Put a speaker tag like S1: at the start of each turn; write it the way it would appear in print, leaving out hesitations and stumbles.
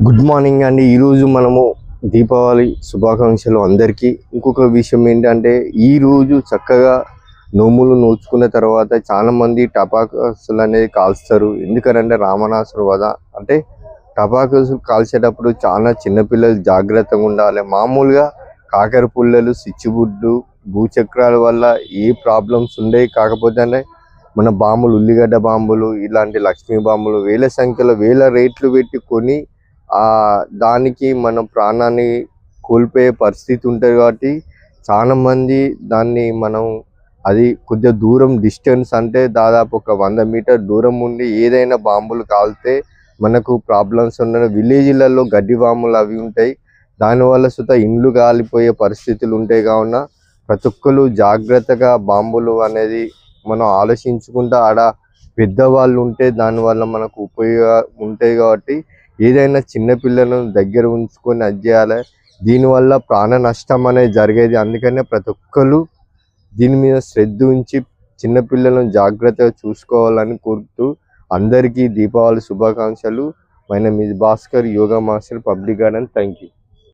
S1: Good morning అండి. ఈరోజు మనము దీపావళి శుభాకాంక్షలు అందరికీ. ఇంకొక విషయం ఏంటంటే ఈరోజు చక్కగా నోములు నోచుకున్న తర్వాత చాలామంది టపాకాసులు అనేది కాల్స్తారు. ఎందుకంటే రావణాసుర వధ అంటే టపాకాసులు కాల్చేటప్పుడు చాలా చిన్నపిల్లలు జాగ్రత్తగా ఉండాలి. మామూలుగా కాకర పుల్లలు, సిచ్చుబుడ్లు, భూచక్రాల వల్ల ఏ ప్రాబ్లమ్స్ ఉండేవి. కాకపోతే మన బాంబులు, ఉల్లిగడ్డ బాంబులు, ఇలాంటి లక్ష్మీ బాంబులు వేల సంఖ్యలో వేల రేట్లు పెట్టి కొని దానికి మనం ప్రాణాన్ని కోల్పోయే పరిస్థితి ఉంటుంది. కాబట్టి చాలామంది దాన్ని అది కొద్దిగా దూరం డిస్టెన్స్ అంటే దాదాపు ఒక 100 మీటర్ దూరం ఉండి ఏదైనా బాంబులు కాలితే మనకు ప్రాబ్లమ్స్ ఉన్న విలేజ్లలో గడ్డి బాంబులు అవి ఉంటాయి. దానివల్ల సుత ఇండ్లు కాలిపోయే పరిస్థితులు ఉంటాయి. కావున ప్రతి ఒక్కరు జాగ్రత్తగా బాంబులు అనేది మనం ఆలోచించుకుంటూ ఆడ పెద్దవాళ్ళు ఉంటే దానివల్ల మనకు ఉపయోగం ఉంటాయి. కాబట్టి ఏదైనా చిన్నపిల్లలను దగ్గర ఉంచుకొని అది చేయాలి. దీనివల్ల ప్రాణ నష్టం అనేది జరిగేది. అందుకనే ప్రతి ఒక్కరు దీని మీద శ్రద్ధ ఉంచి చిన్నపిల్లలను జాగ్రత్తగా చూసుకోవాలని కోరుతూ అందరికీ దీపావళి శుభాకాంక్షలు. My name is Bhaskar, yoga master, public garden. Thank you.